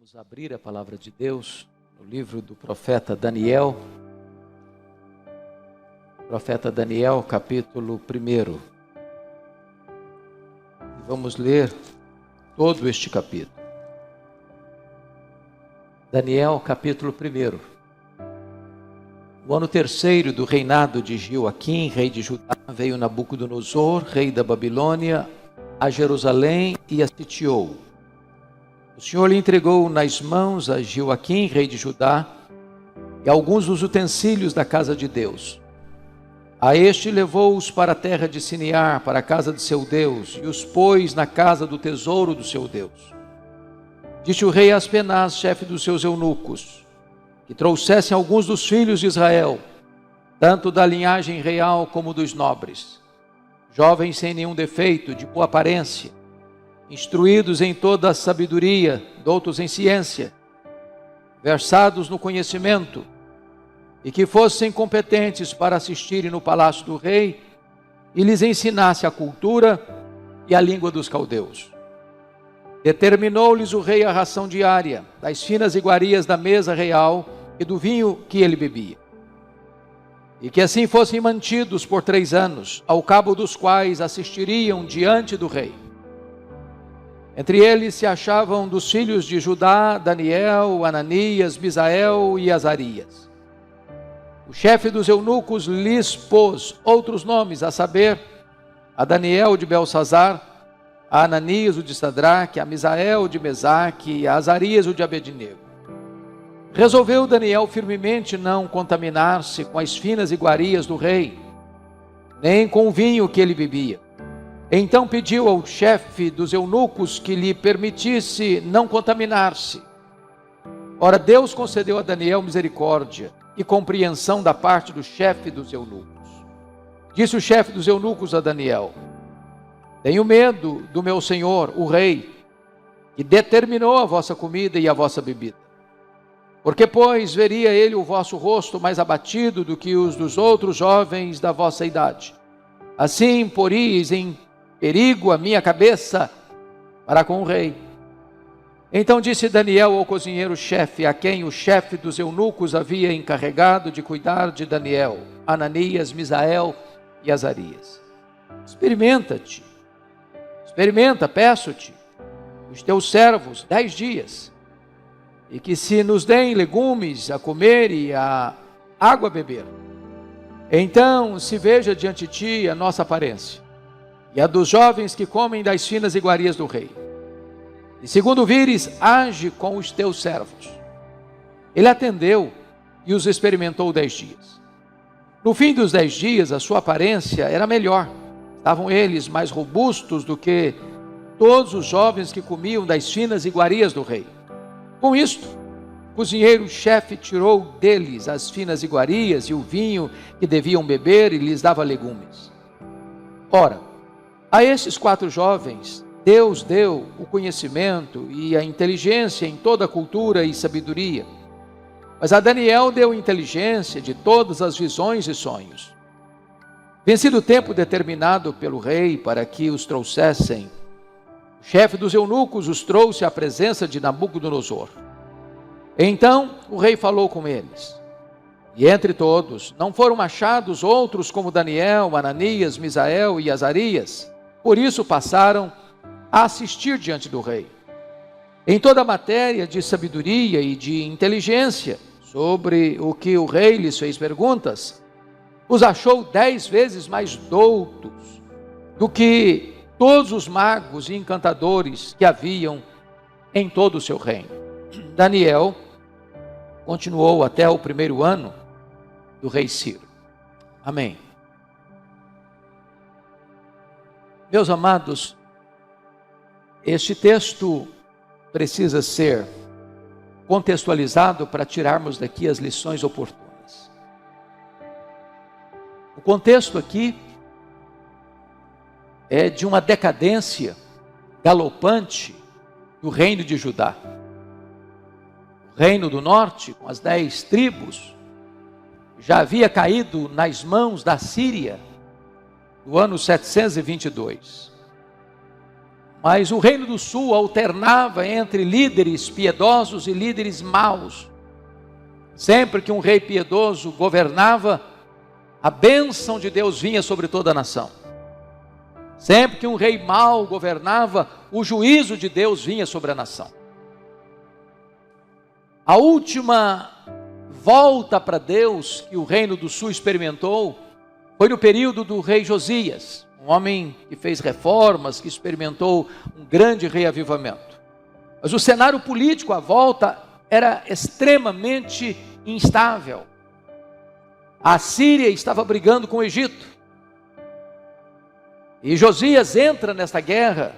Vamos abrir a palavra de Deus no livro do profeta Daniel. Profeta Daniel, capítulo 1. E vamos ler todo este capítulo. Daniel, capítulo 1. No ano terceiro do reinado de Joaquim, rei de Judá, veio Nabucodonosor, rei da Babilônia, a Jerusalém e a sitiou. O Senhor lhe entregou nas mãos a Joaquim, rei de Judá, e alguns dos utensílios da casa de Deus. A este levou-os para a terra de Sinear, para a casa de seu Deus, e os pôs na casa do tesouro do seu Deus. Disse o rei a Aspenaz, chefe dos seus eunucos, que trouxessem alguns dos filhos de Israel, tanto da linhagem real como dos nobres, jovens sem nenhum defeito, de boa aparência, instruídos em toda a sabedoria, doutos em ciência, versados no conhecimento, e que fossem competentes para assistirem no palácio do rei, e lhes ensinasse a cultura e a língua dos caldeus. Determinou-lhes o rei a ração diária, das finas iguarias da mesa real e do vinho que ele bebia. E que assim fossem mantidos por 3 anos, ao cabo dos quais assistiriam diante do rei. Entre eles se achavam dos filhos de Judá, Daniel, Ananias, Misael e Azarias. O chefe dos eunucos lhes pôs outros nomes, a saber, a Daniel de Belsazar, a Ananias o de Sadraque, a Misael de Mesaque e a Azarias o de Abednego. Resolveu Daniel firmemente não contaminar-se com as finas iguarias do rei, nem com o vinho que ele bebia. Então pediu ao chefe dos eunucos que lhe permitisse não contaminar-se. Ora, Deus concedeu a Daniel misericórdia e compreensão da parte do chefe dos eunucos. Disse o chefe dos eunucos a Daniel: tenho medo do meu senhor, o rei, que determinou a vossa comida e a vossa bebida. Porque, pois, veria ele o vosso rosto mais abatido do que os dos outros jovens da vossa idade. Assim poríeis em perigo a minha cabeça para com o rei. Então disse Daniel ao cozinheiro-chefe, a quem o chefe dos eunucos havia encarregado de cuidar de Daniel, Ananias, Misael e Azarias: experimenta, peço-te, os teus servos 10 dias, e que se nos deem legumes a comer e a água a beber. Então se veja diante de ti a nossa aparência, e a dos jovens que comem das finas iguarias do rei. E segundo vires, age com os teus servos. Ele atendeu e os experimentou 10 dias. No fim dos 10 dias, a sua aparência era melhor. Estavam eles mais robustos do que todos os jovens que comiam das finas iguarias do rei. Com isto, o cozinheiro-chefe tirou deles as finas iguarias e o vinho que deviam beber e lhes dava legumes. Ora, a estes 4 jovens, Deus deu o conhecimento e a inteligência em toda a cultura e sabedoria. Mas a Daniel deu inteligência de todas as visões e sonhos. Vencido o tempo determinado pelo rei para que os trouxessem, o chefe dos eunucos os trouxe à presença de Nabucodonosor. Então o rei falou com eles. E entre todos não foram achados outros como Daniel, Ananias, Misael e Azarias. Por isso passaram a assistir diante do rei. Em toda a matéria de sabedoria e de inteligência, sobre o que o rei lhes fez perguntas, os achou 10 vezes mais doutos do que todos os magos e encantadores que haviam em todo o seu reino. Daniel continuou até o 1º ano do rei Ciro. Amém. Meus amados, este texto precisa ser contextualizado para tirarmos daqui as lições oportunas. O contexto aqui é de uma decadência galopante do reino de Judá. O reino do norte, com as 10 tribos, já havia caído nas mãos da Síria no ano 722. Mas o Reino do Sul alternava entre líderes piedosos e líderes maus. Sempre que um rei piedoso governava, a bênção de Deus vinha sobre toda a nação. Sempre que um rei mau governava, o juízo de Deus vinha sobre a nação. A última volta para Deus que o Reino do Sul experimentou foi no período do rei Josias, um homem que fez reformas, que experimentou um grande reavivamento. Mas o cenário político à volta era extremamente instável. A Síria estava brigando com o Egito. E Josias entra nesta guerra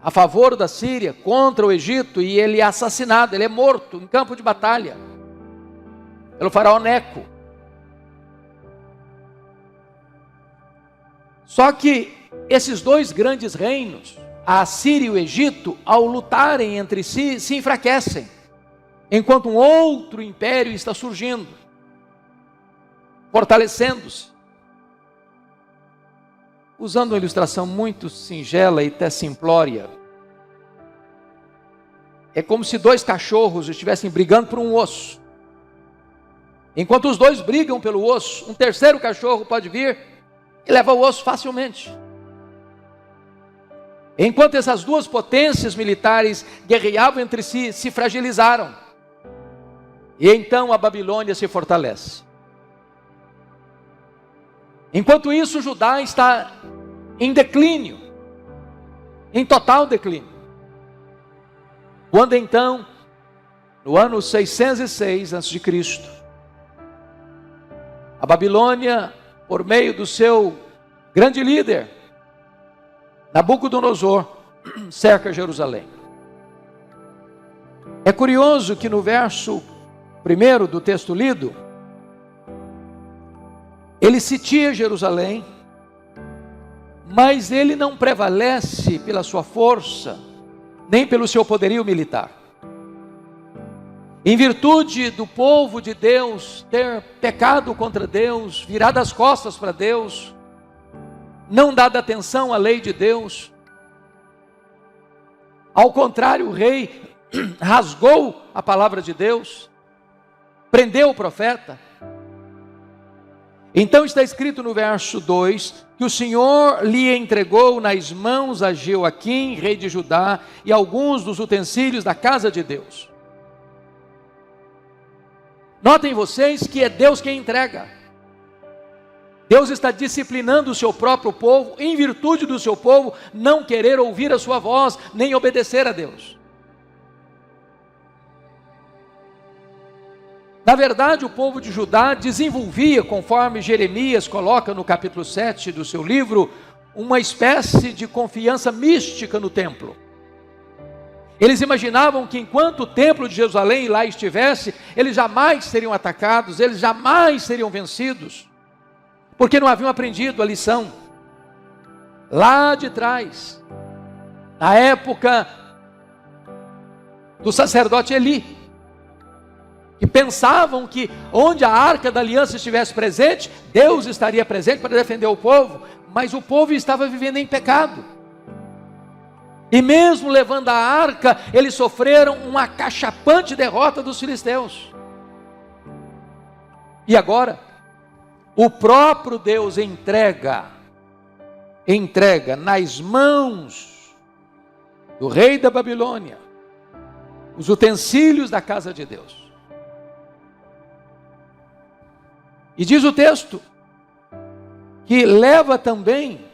a favor da Síria contra o Egito, e ele é assassinado, ele é morto em campo de batalha pelo faraó Neco. Só que esses dois grandes reinos, a Síria e o Egito, ao lutarem entre si, se enfraquecem, enquanto um outro império está surgindo, fortalecendo-se. Usando uma ilustração muito singela e até simplória, é como se dois cachorros estivessem brigando por um osso. Enquanto os dois brigam pelo osso, um terceiro cachorro pode vir e leva o osso facilmente. Enquanto essas duas potências militares guerreavam entre si, se fragilizaram. E então a Babilônia se fortalece. Enquanto isso, Judá está em declínio, em total declínio. Quando então, no ano 606 a.C., a Babilônia, por meio do seu grande líder, Nabucodonosor, cerca Jerusalém. É curioso que no verso 1 do texto lido, ele sitia Jerusalém, mas ele não prevalece pela sua força, nem pelo seu poderio militar. Em virtude do povo de Deus ter pecado contra Deus, virado as costas para Deus, não dado atenção à lei de Deus, ao contrário, o rei rasgou a palavra de Deus, prendeu o profeta. Então está escrito no verso 2, que o Senhor lhe entregou nas mãos a Jeoaquim, rei de Judá, e alguns dos utensílios da casa de Deus. Notem vocês que é Deus quem entrega. Deus está disciplinando o seu próprio povo, em virtude do seu povo não querer ouvir a sua voz, nem obedecer a Deus. Na verdade, o povo de Judá desenvolvia, conforme Jeremias coloca no capítulo 7 do seu livro, uma espécie de confiança mística no templo. Eles imaginavam que enquanto o templo de Jerusalém lá estivesse, eles jamais seriam atacados, eles jamais seriam vencidos, porque não haviam aprendido a lição. Lá de trás, na época do sacerdote Eli, que pensavam que onde a arca da aliança estivesse presente, Deus estaria presente para defender o povo, mas o povo estava vivendo em pecado. E mesmo levando a arca, eles sofreram uma acachapante derrota dos filisteus. E agora, o próprio Deus entrega nas mãos do rei da Babilônia os utensílios da casa de Deus. E diz o texto que leva também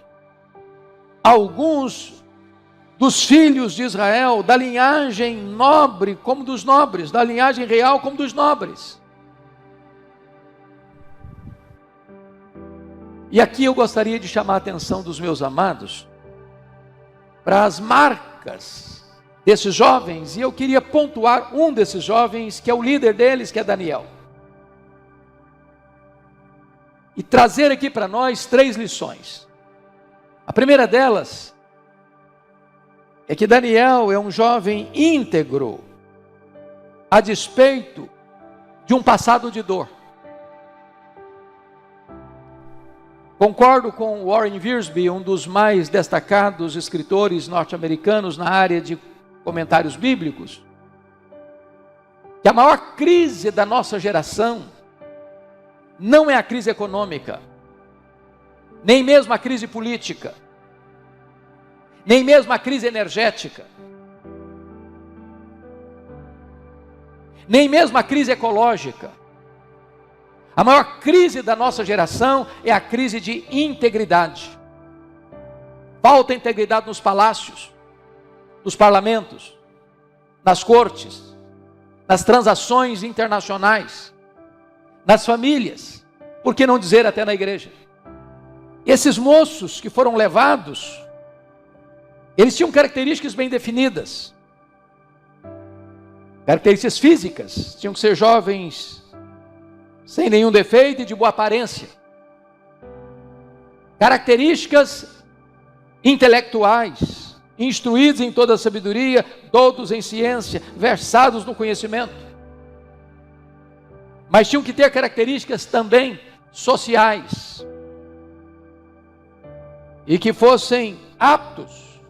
alguns dos filhos de Israel, da linhagem nobre como dos nobres, da linhagem real como dos nobres. E aqui eu gostaria de chamar a atenção dos meus amados para as marcas desses jovens, e eu queria pontuar um desses jovens, que é o líder deles, que é Daniel. E trazer aqui para nós 3 lições. A primeira delas é que Daniel é um jovem íntegro, a despeito de um passado de dor. Concordo com Warren Wiersbe, um dos mais destacados escritores norte-americanos na área de comentários bíblicos, que a maior crise da nossa geração não é a crise econômica, nem mesmo a crise política, nem mesmo a crise energética, nem mesmo a crise ecológica. A maior crise da nossa geração é a crise de integridade. Falta integridade nos palácios, nos parlamentos, nas cortes, nas transações internacionais, nas famílias, por que não dizer até na igreja? Esses moços que foram levados, eles tinham características bem definidas. Características físicas, tinham que ser jovens sem nenhum defeito e de boa aparência. Características intelectuais, instruídos em toda a sabedoria, doutos em ciência, versados no conhecimento. Mas tinham que ter características também sociais, e que fossem aptos,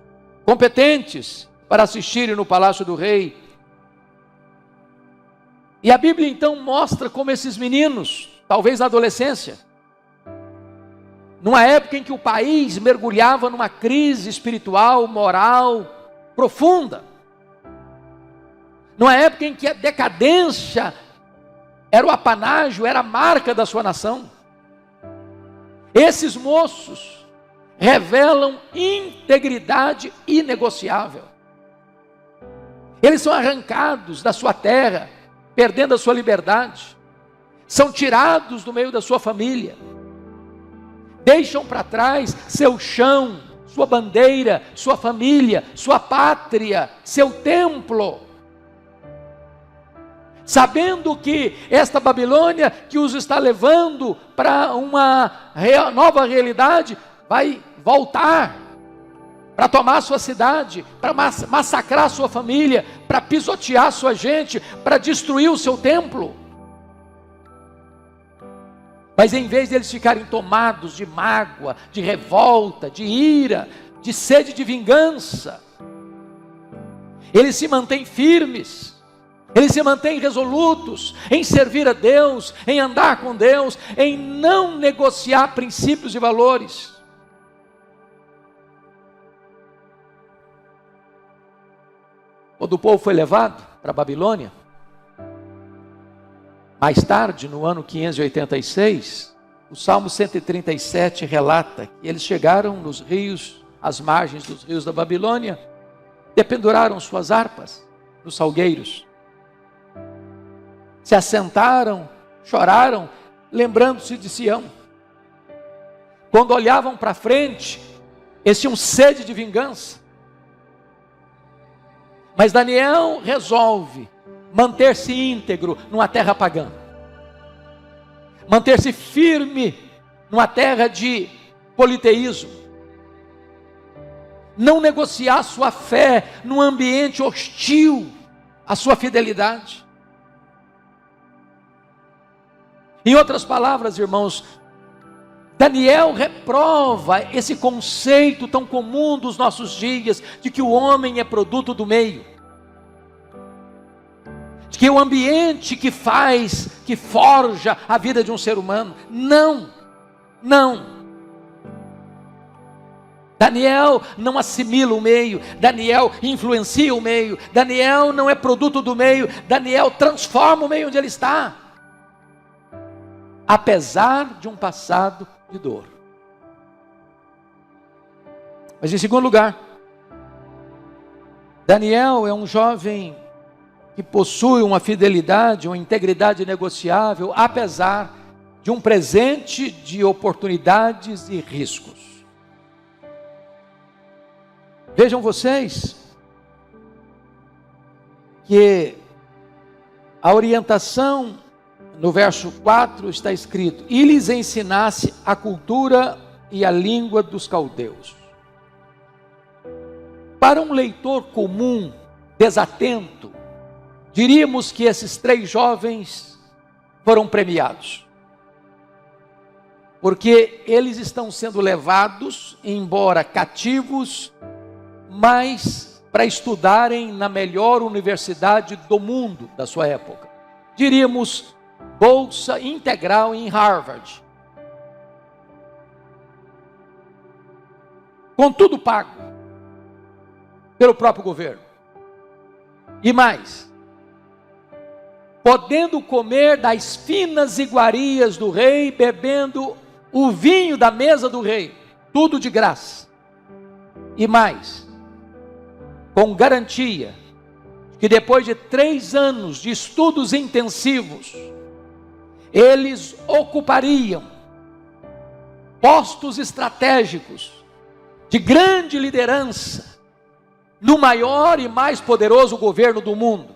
competentes para assistirem no palácio do rei. E a Bíblia então mostra como esses meninos, talvez na adolescência, numa época em que o país mergulhava numa crise espiritual, moral, profunda, numa época em que a decadência era o apanágio, era a marca da sua nação, esses moços revelam integridade inegociável. Eles são arrancados da sua terra, perdendo a sua liberdade, são tirados do meio da sua família, deixam para trás seu chão, sua bandeira, sua família, sua pátria, seu templo, sabendo que esta Babilônia que os está levando para uma nova realidade, vai voltar para tomar sua cidade, para massacrar sua família, para pisotear sua gente, para destruir o seu templo. Mas em vez de eles ficarem tomados de mágoa, de revolta, de ira, de sede de vingança, eles se mantêm firmes, eles se mantêm resolutos em servir a Deus, em andar com Deus, em não negociar princípios e valores. Quando o povo foi levado para a Babilônia, mais tarde, no ano 586, o Salmo 137 relata que eles chegaram nos rios, às margens dos rios da Babilônia, dependuraram suas harpas nos salgueiros, se assentaram, choraram, lembrando-se de Sião. Quando olhavam para frente, eles tinham sede de vingança. Mas Daniel resolve manter-se íntegro numa terra pagã, manter-se firme numa terra de politeísmo, não negociar sua fé num ambiente hostil à sua fidelidade. Em outras palavras, irmãos, Daniel reprova esse conceito tão comum dos nossos dias, de que o homem é produto do meio, de que o ambiente que faz, que forja a vida de um ser humano. Não. Daniel não assimila o meio, Daniel influencia o meio, Daniel não é produto do meio, Daniel transforma o meio onde ele está, apesar de um passado de dor. Mas em segundo lugar, Daniel é um jovem que possui uma fidelidade, uma integridade inegociável, apesar de um presente de oportunidades e riscos. Vejam vocês que a orientação no verso 4 está escrito: e lhes ensinasse a cultura e a língua dos caldeus. Para um leitor comum, desatento, diríamos que esses 3 jovens foram premiados. porque eles estão sendo levados, embora cativos, mas para estudarem na melhor universidade do mundo da sua época. Diríamos, bolsa integral em Harvard. Com tudo pago pelo próprio governo. E mais, podendo comer das finas iguarias do rei, bebendo o vinho da mesa do rei, tudo de graça. E mais, com garantia, que depois de 3 anos de estudos intensivos, eles ocupariam postos estratégicos de grande liderança no maior e mais poderoso governo do mundo.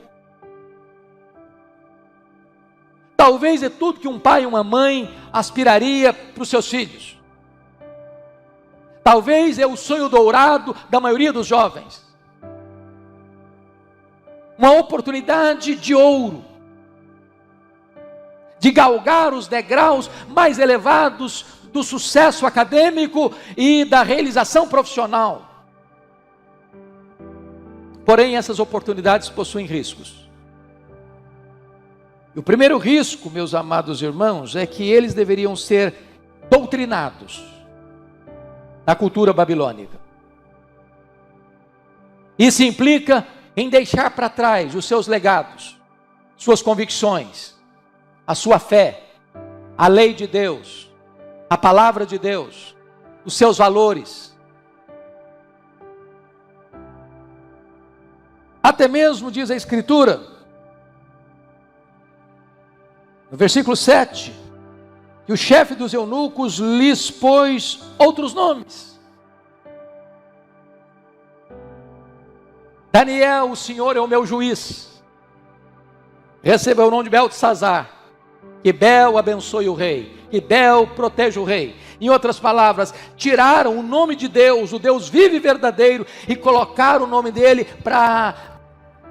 Talvez é tudo que um pai e uma mãe aspiraria para os seus filhos. Talvez é o sonho dourado da maioria dos jovens. Uma oportunidade de ouro, de galgar os degraus mais elevados do sucesso acadêmico e da realização profissional. Porém, essas oportunidades possuem riscos. E o primeiro risco, meus amados irmãos, é que eles deveriam ser doutrinados na cultura babilônica. Isso implica em deixar para trás os seus legados, suas convicções, a sua fé, a lei de Deus, a palavra de Deus, os seus valores. Até mesmo, diz a Escritura, no versículo 7, que o chefe dos eunucos lhes pôs outros nomes. Daniel, o Senhor é o meu juiz. Receba o nome de Beltesazar. Que Bel abençoe o rei. Que Bel proteja o rei. Em outras palavras, tiraram o nome de Deus, o Deus vivo e verdadeiro, e colocaram o nome dele para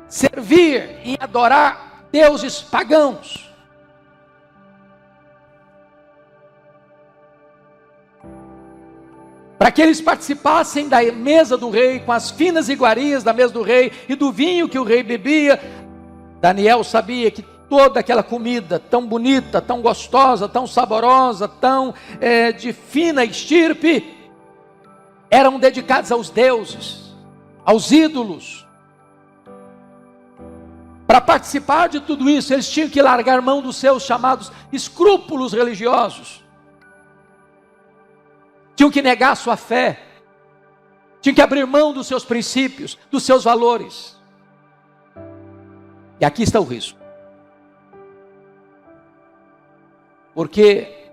servir e adorar deuses pagãos. Para que eles participassem da mesa do rei, com as finas iguarias da mesa do rei e do vinho que o rei bebia. Daniel sabia que toda aquela comida tão bonita, tão gostosa, tão saborosa, tão de fina estirpe, eram dedicados aos deuses, aos ídolos. Para participar de tudo isso, eles tinham que largar mão dos seus chamados escrúpulos religiosos. Tinham que negar sua fé, tinham que abrir mão dos seus princípios, dos seus valores. E aqui está o risco. Porque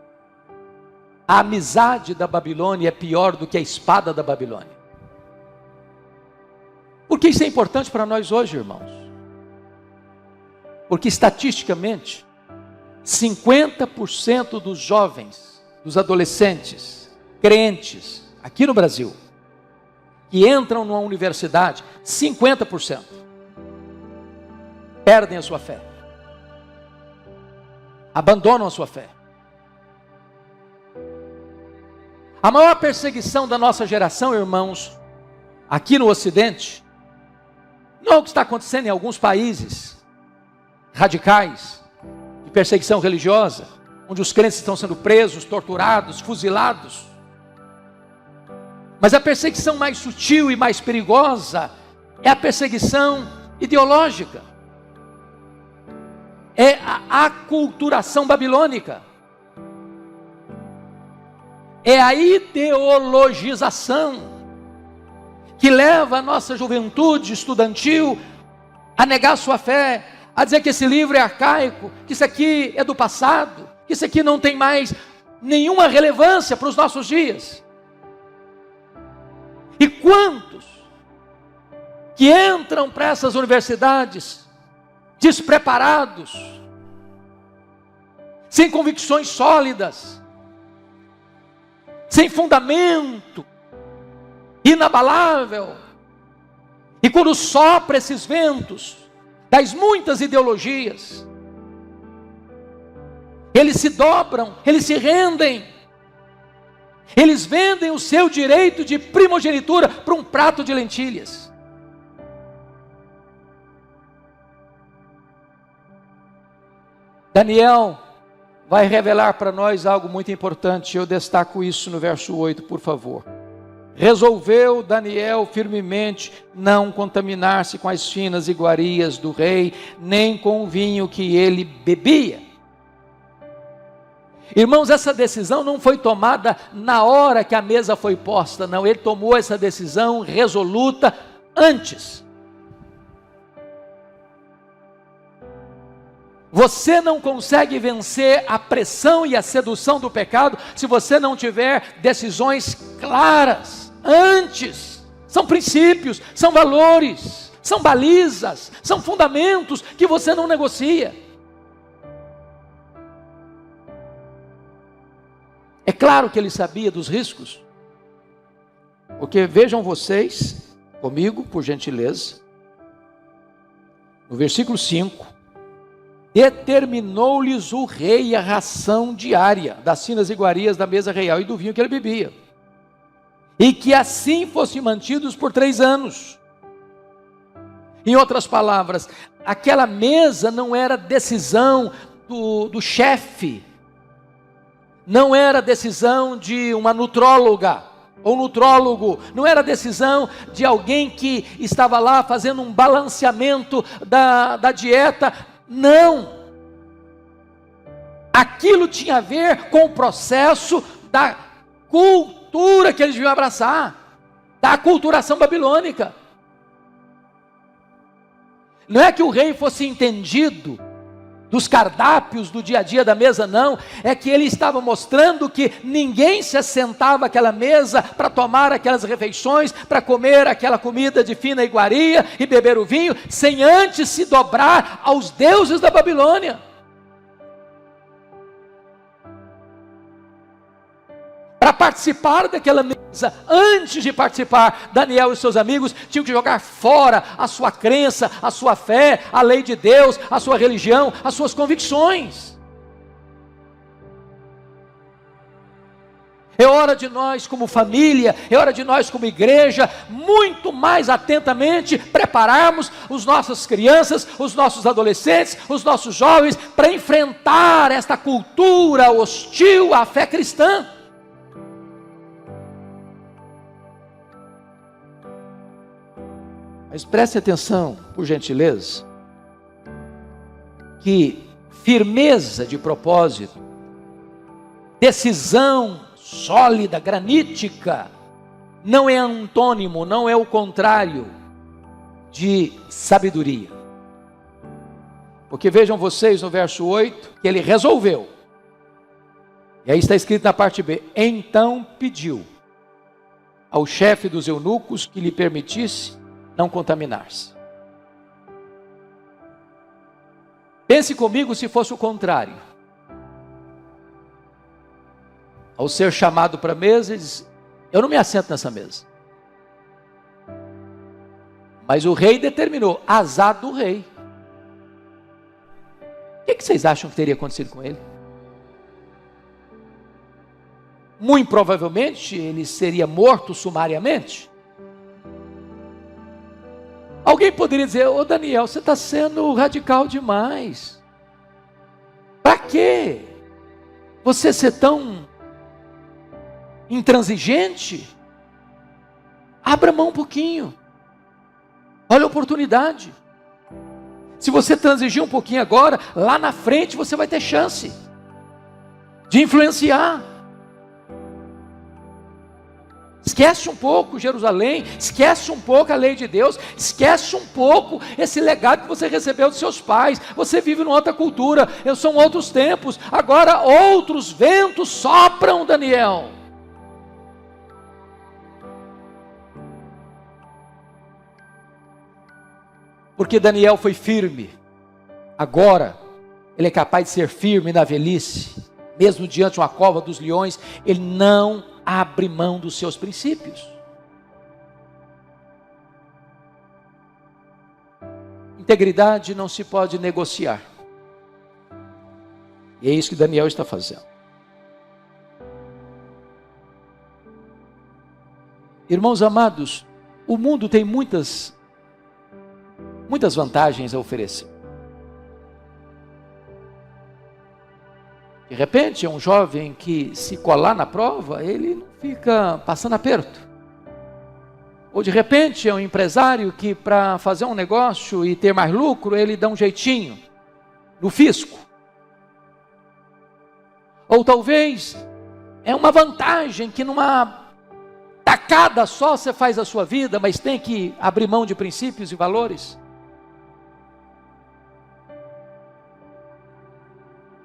a amizade da Babilônia é pior do que a espada da Babilônia. Por que isso é importante para nós hoje, irmãos? Porque estatisticamente, 50% dos jovens, dos adolescentes, crentes, aqui no Brasil, que entram numa universidade, 50% perdem a sua fé, abandonam a sua fé. A maior perseguição da nossa geração, irmãos, aqui no Ocidente, não é o que está acontecendo em alguns países radicais, de perseguição religiosa, onde os crentes estão sendo presos, torturados, fuzilados. Mas a perseguição mais sutil e mais perigosa é a perseguição ideológica. É a aculturação babilônica. É a ideologização que leva a nossa juventude estudantil a negar sua fé, a dizer que esse livro é arcaico, que isso aqui é do passado, que isso aqui não tem mais nenhuma relevância para os nossos dias. E quantos que entram para essas universidades despreparados, sem convicções sólidas, sem fundamento, inabalável, e quando sopra esses ventos das muitas ideologias, eles se dobram, eles se rendem Eles vendem o seu direito de primogenitura para um prato de lentilhas. Daniel vai revelar para nós algo muito importante. Eu destaco isso no verso 8, por favor. Resolveu Daniel firmemente não contaminar-se com as finas iguarias do rei, nem com o vinho que ele bebia. Irmãos, essa decisão não foi tomada na hora que a mesa foi posta, não. Ele tomou essa decisão resoluta antes. Você não consegue vencer a pressão e a sedução do pecado se você não tiver decisões claras antes. São princípios, são valores, são balizas, são fundamentos que você não negocia. É claro que ele sabia dos riscos, porque vejam vocês comigo, por gentileza, no versículo 5, determinou-lhes o rei a ração diária das finas iguarias da mesa real e do vinho que ele bebia, e que assim fossem mantidos por 3 anos. Em outras palavras, aquela mesa não era decisão do chefe, não era decisão de uma nutróloga ou nutrólogo, não era decisão de alguém que estava lá fazendo um balanceamento da dieta, não. Aquilo tinha a ver com o processo da cultura que eles deviam abraçar, da aculturação babilônica. Não é que o rei fosse entendido dos cardápios do dia a dia da mesa, não. É que ele estava mostrando que ninguém se assentava àquela mesa para tomar aquelas refeições, para comer aquela comida de fina iguaria e beber o vinho, sem antes se dobrar aos deuses da Babilônia. Para participar daquela mesa, antes de participar, Daniel e seus amigos tinham que jogar fora a sua crença, a sua fé, a lei de Deus, a sua religião, as suas convicções. É hora de nós como família, é hora de nós como igreja, muito mais atentamente prepararmos as nossas crianças, os nossos adolescentes, os nossos jovens, para enfrentar esta cultura hostil à fé cristã. Mas preste atenção, por gentileza, que firmeza de propósito, decisão sólida, granítica, não é antônimo, não é o contrário de sabedoria. Porque vejam vocês no verso 8, que ele resolveu. E aí está escrito na parte B, então pediu ao chefe dos eunucos que lhe permitisse não contaminar-se. Pense comigo se fosse o contrário. Ao ser chamado para a mesa, ele diz, eu não me assento nessa mesa. Mas o rei determinou, azar do rei. O que vocês acham que teria acontecido com ele? Muito provavelmente ele seria morto sumariamente. Alguém poderia dizer, ô Daniel, você está sendo radical demais. Para quê? Você ser tão intransigente? Abra mão um pouquinho. Olha a oportunidade. Se você transigir um pouquinho agora, lá na frente você vai ter chance de influenciar. Esquece um pouco Jerusalém, esquece um pouco a lei de Deus, esquece um pouco esse legado que você recebeu dos seus pais. Você vive numa outra cultura, são outros tempos, agora outros ventos sopram, Daniel. Porque Daniel foi firme, agora ele é capaz de ser firme na velhice, mesmo diante de uma cova dos leões, ele não abre mão dos seus princípios. Integridade não se pode negociar. E é isso que Daniel está fazendo. Irmãos amados, o mundo tem muitas vantagens a oferecer. De repente, é um jovem que, se colar na prova, ele não fica passando aperto. Ou de repente, é um empresário que, para fazer um negócio e ter mais lucro, ele dá um jeitinho no fisco. Ou talvez, é uma vantagem que numa tacada só você faz a sua vida, mas tem que abrir mão de princípios e valores.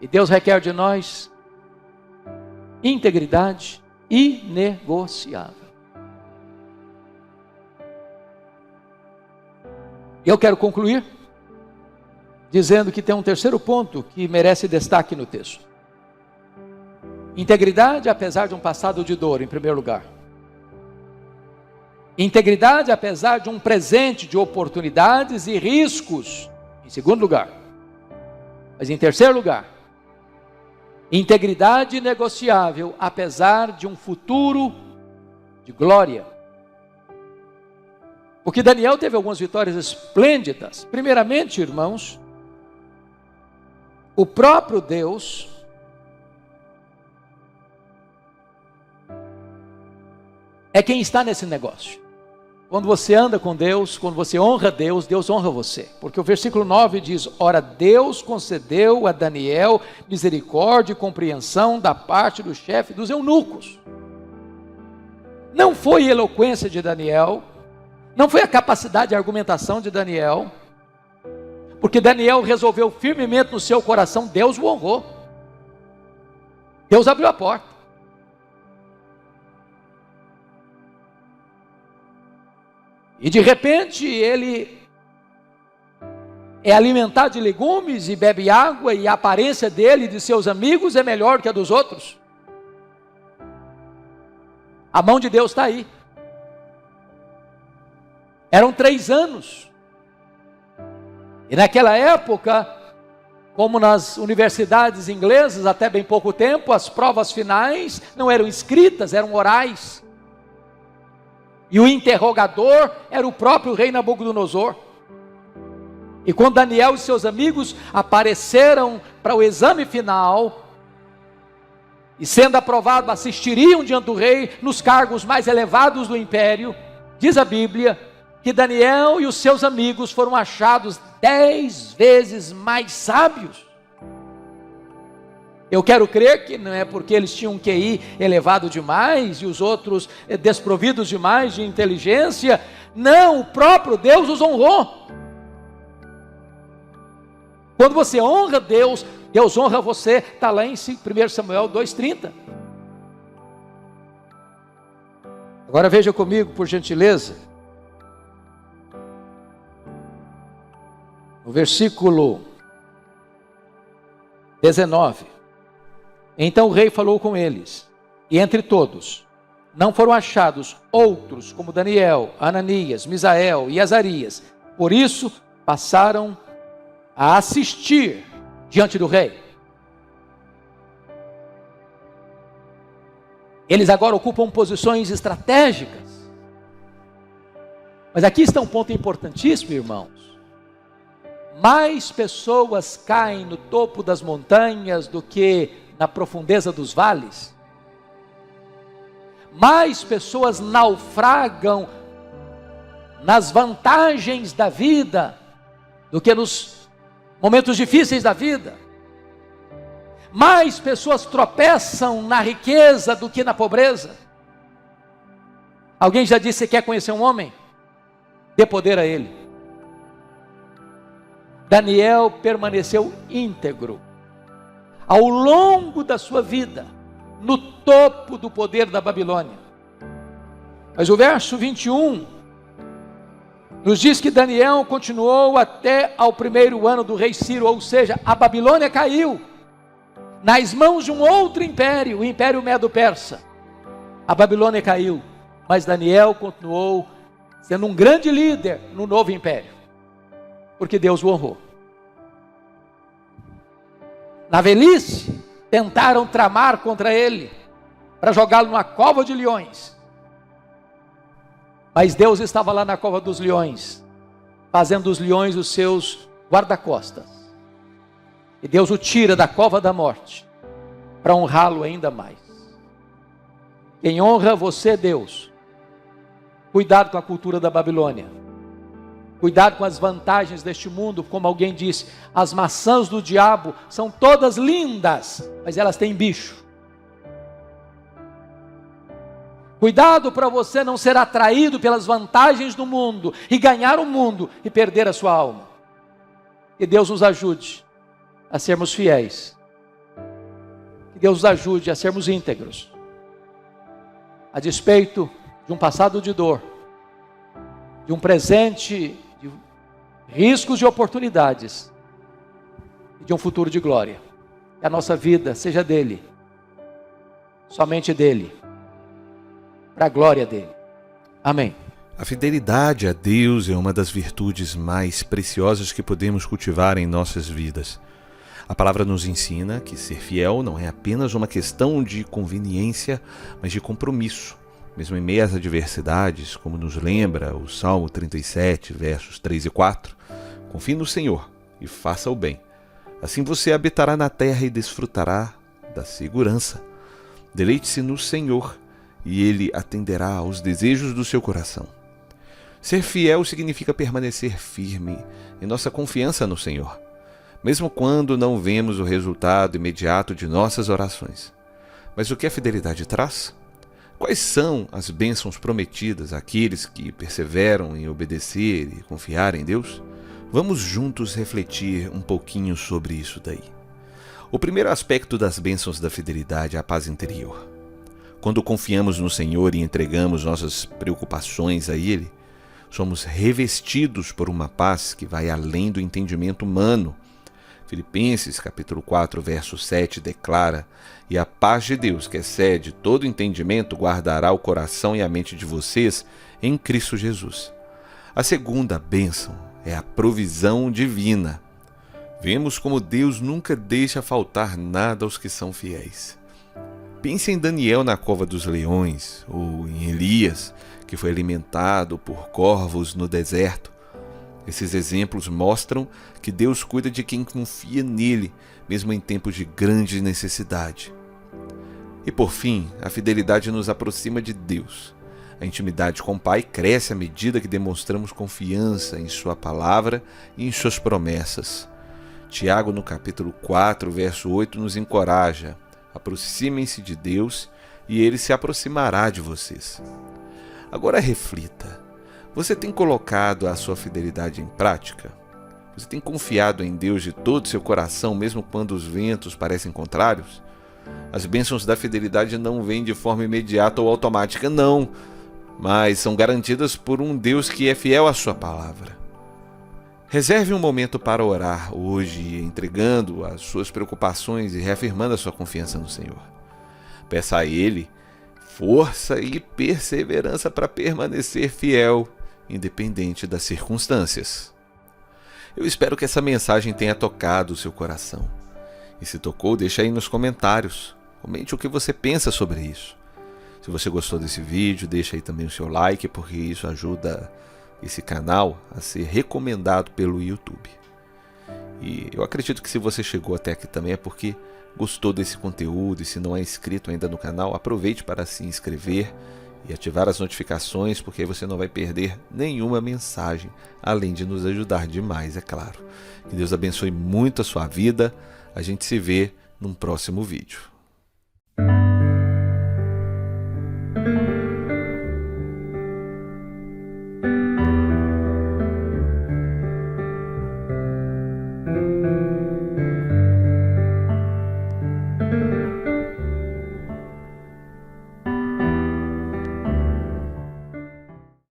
E Deus requer de nós integridade inegociável. E eu quero concluir dizendo que tem um terceiro ponto que merece destaque no texto. Integridade apesar de um passado de dor, em primeiro lugar. Integridade apesar de um presente de oportunidades e riscos, em segundo lugar. Mas em terceiro lugar, integridade negociável, apesar de um futuro de glória. Porque Daniel teve algumas vitórias esplêndidas. Primeiramente, irmãos, o próprio Deus é quem está nesse negócio. Quando você anda com Deus, quando você honra Deus, Deus honra você. Porque o versículo 9 diz: ora, Deus concedeu a Daniel misericórdia e compreensão da parte do chefe dos eunucos. Não foi a eloquência de Daniel, não foi a capacidade de argumentação de Daniel, porque Daniel resolveu firmemente no seu coração, Deus o honrou. Deus abriu a porta. E de repente ele é alimentado de legumes e bebe água, e a aparência dele e de seus amigos é melhor que a dos outros. A mão de Deus está aí. Eram 3 anos. E naquela época, como nas universidades inglesas, até bem pouco tempo, as provas finais não eram escritas, eram orais. E o interrogador era o próprio rei Nabucodonosor. E quando Daniel e seus amigos apareceram para o exame final, e sendo aprovado, assistiriam diante do rei nos cargos mais elevados do império, diz a Bíblia que Daniel e os seus amigos foram achados 10 vezes mais sábios. Eu quero crer que não é porque eles tinham um QI elevado demais e os outros desprovidos demais de inteligência. Não, o próprio Deus os honrou. Quando você honra Deus, Deus honra você. Está lá em 1 Samuel 2,30. Agora veja comigo, por gentileza, no versículo 19. Então o rei falou com eles, e entre todos não foram achados outros como Daniel, Ananias, Misael e Azarias. Por isso passaram a assistir diante do rei. Eles agora ocupam posições estratégicas. Mas aqui está um ponto importantíssimo, irmãos. Mais pessoas caem no topo das montanhas do que na profundeza dos vales. Mais pessoas naufragam nas vantagens da vida do que nos momentos difíceis da vida. Mais pessoas tropeçam na riqueza do que na pobreza. Alguém já disse que quer conhecer um homem? Dê poder a ele. Daniel permaneceu íntegro ao longo da sua vida, no topo do poder da Babilônia. Mas o verso 21 nos diz que Daniel continuou até ao 1º ano do rei Ciro, ou seja, a Babilônia caiu nas mãos de um outro império, o Império Medo-Persa. A Babilônia caiu, mas Daniel continuou sendo um grande líder no novo império, porque Deus o honrou. Na velhice, tentaram tramar contra ele, para jogá-lo numa cova de leões. Mas Deus estava lá na cova dos leões, fazendo dos leões os seus guarda-costas. E Deus o tira da cova da morte, para honrá-lo ainda mais. Quem honra você, Deus, cuidado com a cultura da Babilônia. Cuidado com as vantagens deste mundo, como alguém disse, as maçãs do diabo são todas lindas, mas elas têm bicho. Cuidado para você não ser atraído pelas vantagens do mundo e ganhar o mundo e perder a sua alma. Que Deus nos ajude a sermos fiéis. Que Deus nos ajude a sermos íntegros. A despeito de um passado de dor, de um presente de riscos e oportunidades, e de um futuro de glória. Que a nossa vida seja dele, somente dele, para a glória dele. Amém. A fidelidade a Deus é uma das virtudes mais preciosas que podemos cultivar em nossas vidas. A palavra nos ensina que ser fiel não é apenas uma questão de conveniência, mas de compromisso. Mesmo em meio às adversidades, como nos lembra o Salmo 37, versos 3 e 4, confie no Senhor e faça o bem. Assim você habitará na terra e desfrutará da segurança. Deleite-se no Senhor e Ele atenderá aos desejos do seu coração. Ser fiel significa permanecer firme em nossa confiança no Senhor, mesmo quando não vemos o resultado imediato de nossas orações. Mas o que a fidelidade traz? Quais são as bênçãos prometidas àqueles que perseveram em obedecer e confiar em Deus? Vamos juntos refletir um pouquinho sobre isso daí. O primeiro aspecto das bênçãos da fidelidade é a paz interior. Quando confiamos no Senhor e entregamos nossas preocupações a Ele, somos revestidos por uma paz que vai além do entendimento humano. Filipenses capítulo 4, verso 7 declara: "E a paz de Deus, que excede todo entendimento, guardará o coração e a mente de vocês em Cristo Jesus." A segunda bênção é a provisão divina. Vemos como Deus nunca deixa faltar nada aos que são fiéis. Pense em Daniel na cova dos leões, ou em Elias, que foi alimentado por corvos no deserto. Esses exemplos mostram que Deus cuida de quem confia nele, mesmo em tempos de grande necessidade. E por fim, a fidelidade nos aproxima de Deus. A intimidade com o Pai cresce à medida que demonstramos confiança em Sua palavra e em Suas promessas. Tiago, no capítulo 4, verso 8, nos encoraja: aproximem-se de Deus e Ele se aproximará de vocês. Agora reflita. Você tem colocado a sua fidelidade em prática? Você tem confiado em Deus de todo o seu coração, mesmo quando os ventos parecem contrários? As bênçãos da fidelidade não vêm de forma imediata ou automática, não, mas são garantidas por um Deus que é fiel à sua palavra. Reserve um momento para orar hoje, entregando as suas preocupações e reafirmando a sua confiança no Senhor. Peça a Ele força e perseverança para permanecer fiel, independente das circunstâncias. Eu espero que essa mensagem tenha tocado o seu coração. E se tocou, deixa aí nos comentários. Comente o que você pensa sobre isso. Se você gostou desse vídeo, deixa aí também o seu like, porque isso ajuda esse canal a ser recomendado pelo YouTube. E eu acredito que se você chegou até aqui também é porque gostou desse conteúdo, e se não é inscrito ainda no canal, aproveite para se inscrever e ativar as notificações, porque aí você não vai perder nenhuma mensagem, além de nos ajudar demais, é claro. Que Deus abençoe muito a sua vida. A gente se vê num próximo vídeo.